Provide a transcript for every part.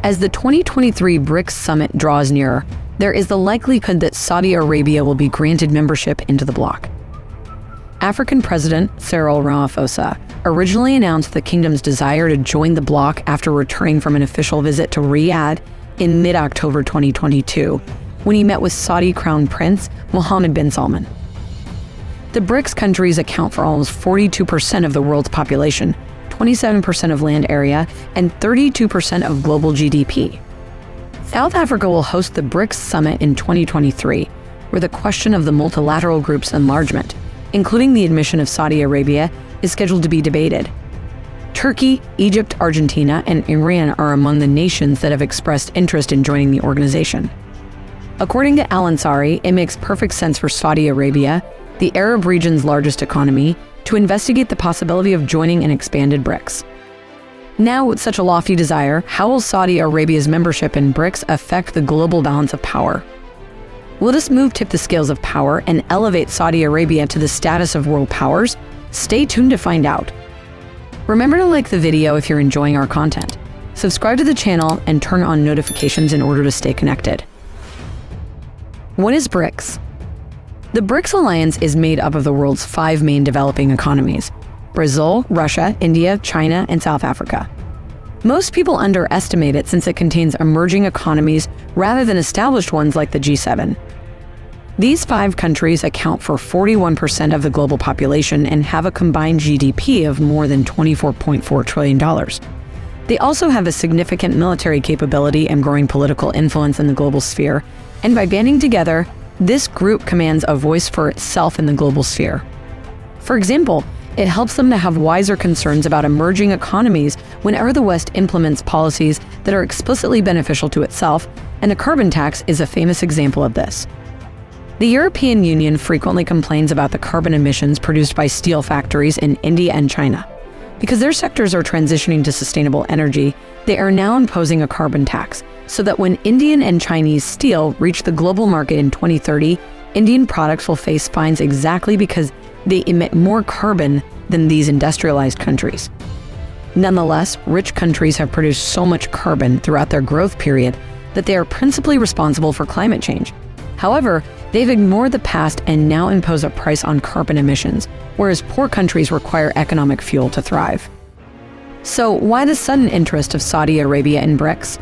As the 2023 BRICS summit draws nearer, there is the likelihood that Saudi Arabia will be granted membership into the bloc. African President Cyril Ramaphosa originally announced the kingdom's desire to join the bloc after returning from an official visit to Riyadh in mid-October 2022, when he met with Saudi Crown Prince Mohammed bin Salman. The BRICS countries account for almost 42% of the world's population, 27% of land area, and 32% of global GDP. South Africa will host the BRICS summit in 2023, where the question of the multilateral group's enlargement, including the admission of Saudi Arabia, is scheduled to be debated. Turkey, Egypt, Argentina, and Iran are among the nations that have expressed interest in joining the organization. According to Al Ansari, it makes perfect sense for Saudi Arabia, the Arab region's largest economy, to investigate the possibility of joining an expanded BRICS. Now, with such a lofty desire, how will Saudi Arabia's membership in BRICS affect the global balance of power? Will this move tip the scales of power and elevate Saudi Arabia to the status of world powers? Stay tuned to find out. Remember to like the video if you're enjoying our content. Subscribe to the channel and turn on notifications in order to stay connected. What is BRICS? The BRICS alliance is made up of the world's 5 main developing economies: Brazil, Russia, India, China, and South Africa. Most people underestimate it since it contains emerging economies rather than established ones like the G7. These 5 countries account for 41% of the global population and have a combined GDP of more than $24.4 trillion. They also have a significant military capability and growing political influence in the global sphere, and by banding together, this group commands a voice for itself in the global sphere. For example, it helps them to have wiser concerns about emerging economies whenever the West implements policies that are explicitly beneficial to itself, and the carbon tax is a famous example of this. The European Union frequently complains about the carbon emissions produced by steel factories in India and China. Because their sectors are transitioning to sustainable energy, they are now imposing a carbon tax, so that when Indian and Chinese steel reach the global market in 2030, Indian products will face fines exactly because they emit more carbon than these industrialized countries. Nonetheless, rich countries have produced so much carbon throughout their growth period that they are principally responsible for climate change. However, they've ignored the past and now impose a price on carbon emissions, whereas poor countries require economic fuel to thrive. So why the sudden interest of Saudi Arabia in BRICS?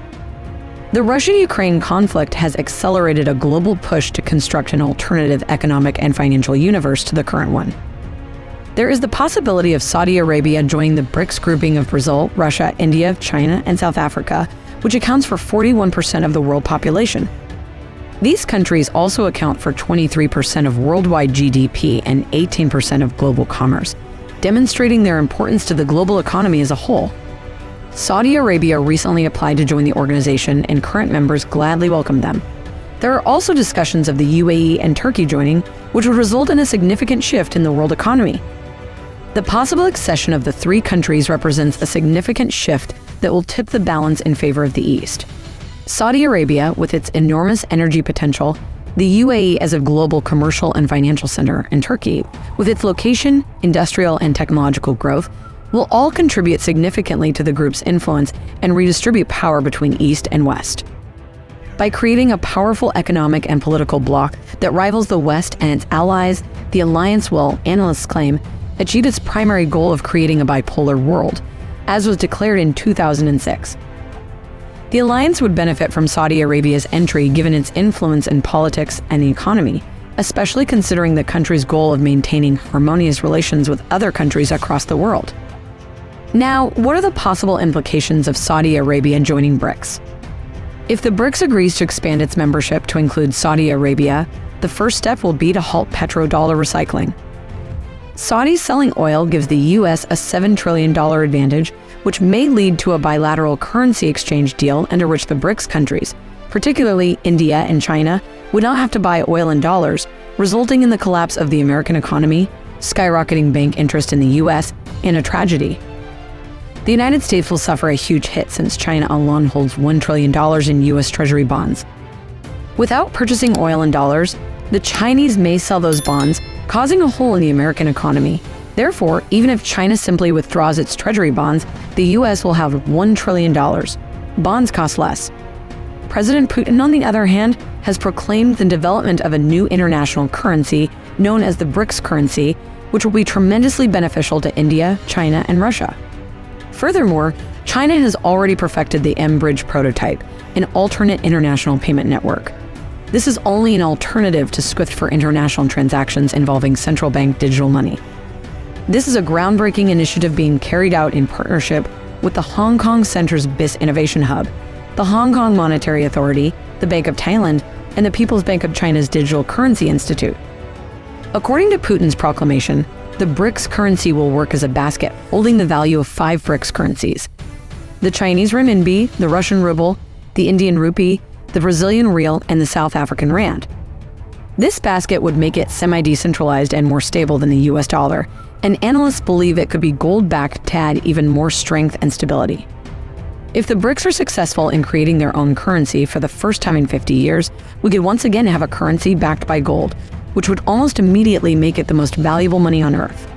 The Russia-Ukraine conflict has accelerated a global push to construct an alternative economic and financial universe to the current one. There is the possibility of Saudi Arabia joining the BRICS grouping of Brazil, Russia, India, China, and South Africa, which accounts for 41% of the world population. These countries also account for 23% of worldwide GDP and 18% of global commerce, demonstrating their importance to the global economy as a whole. Saudi Arabia recently applied to join the organization, and current members gladly welcome them. There are also discussions of the UAE and Turkey joining, which would result in a significant shift in the world economy. The possible accession of the 3 countries represents a significant shift that will tip the balance in favor of the East. Saudi Arabia, with its enormous energy potential, the UAE as a global commercial and financial center, and Turkey, with its location, industrial, and technological growth, will all contribute significantly to the group's influence and redistribute power between East and West. By creating a powerful economic and political bloc that rivals the West and its allies, the alliance will, analysts claim, achieve its primary goal of creating a bipolar world, as was declared in 2006. The alliance would benefit from Saudi Arabia's entry given its influence in politics and the economy, especially considering the country's goal of maintaining harmonious relations with other countries across the world. Now, what are the possible implications of Saudi Arabia joining BRICS? If the BRICS agrees to expand its membership to include Saudi Arabia, the first step will be to halt petrodollar recycling. Saudi selling oil gives the US a $7 trillion advantage, which may lead to a bilateral currency exchange deal under which the BRICS countries, particularly India and China, would not have to buy oil in dollars, resulting in the collapse of the American economy, skyrocketing bank interest in the US, and a tragedy. The United States will suffer a huge hit since China alone holds $1 trillion in US Treasury bonds. Without purchasing oil in dollars, the Chinese may sell those bonds, causing a hole in the American economy. Therefore, even if China simply withdraws its treasury bonds, the US will have $1 trillion. bonds cost less. President Putin, on the other hand, has proclaimed the development of a new international currency known as the BRICS currency, which will be tremendously beneficial to India, China, and Russia. Furthermore, China has already perfected the M-Bridge prototype, an alternate international payment network. This is only an alternative to SWIFT for international transactions involving central bank digital money. This is a groundbreaking initiative being carried out in partnership with the Hong Kong Center's BIS Innovation Hub, the Hong Kong Monetary Authority, the Bank of Thailand, and the People's Bank of China's Digital Currency Institute. According to Putin's proclamation, the BRICS currency will work as a basket holding the value of 5 BRICS currencies: the Chinese renminbi, the Russian ruble, the Indian rupee, the Brazilian real, and the South African rand. This basket would make it semi-decentralized and more stable than the US dollar, and analysts believe it could be gold-backed to add even more strength and stability. If the BRICS are successful in creating their own currency for the first time in 50 years, we could once again have a currency backed by gold, which would almost immediately make it the most valuable money on Earth.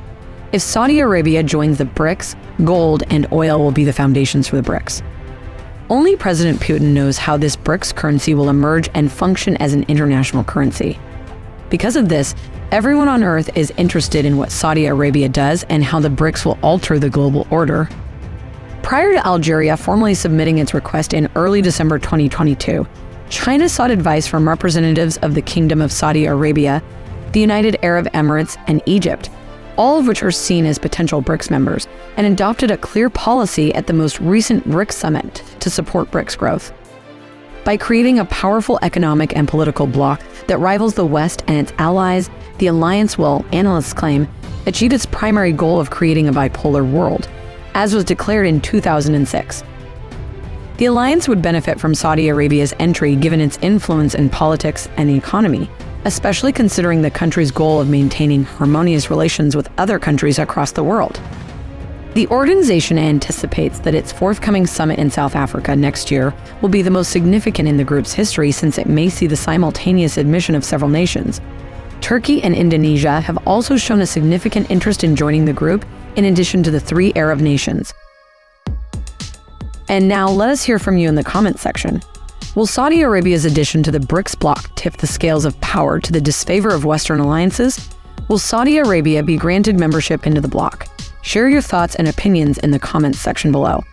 If Saudi Arabia joins the BRICS, gold and oil will be the foundations for the BRICS. Only President Putin knows how this BRICS currency will emerge and function as an international currency. Because of this, everyone on Earth is interested in what Saudi Arabia does and how the BRICS will alter the global order. Prior to Algeria formally submitting its request in early December 2022, China sought advice from representatives of the Kingdom of Saudi Arabia, the United Arab Emirates, and Egypt, all of which are seen as potential BRICS members, and adopted a clear policy at the most recent BRICS summit to support BRICS growth. By creating a powerful economic and political bloc that rivals the West and its allies, the alliance will, analysts claim, achieve its primary goal of creating a bipolar world, as was declared in 2006. The alliance would benefit from Saudi Arabia's entry given its influence in politics and the economy, especially considering the country's goal of maintaining harmonious relations with other countries across the world. The organization anticipates that its forthcoming summit in South Africa next year will be the most significant in the group's history, since it may see the simultaneous admission of several nations. Turkey and Indonesia have also shown a significant interest in joining the group, in addition to the 3 Arab nations. And now let us hear from you in the comments section. Will Saudi Arabia's addition to the BRICS bloc tip the scales of power to the disfavor of Western alliances? Will Saudi Arabia be granted membership into the bloc? Share your thoughts and opinions in the comments section below.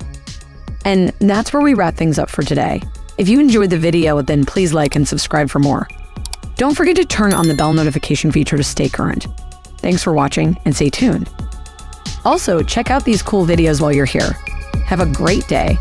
And that's where we wrap things up for today. If you enjoyed the video, then please like and subscribe for more. Don't forget to turn on the bell notification feature to stay current. Thanks for watching, and stay tuned. Also, check out these cool videos while you're here. Have a great day.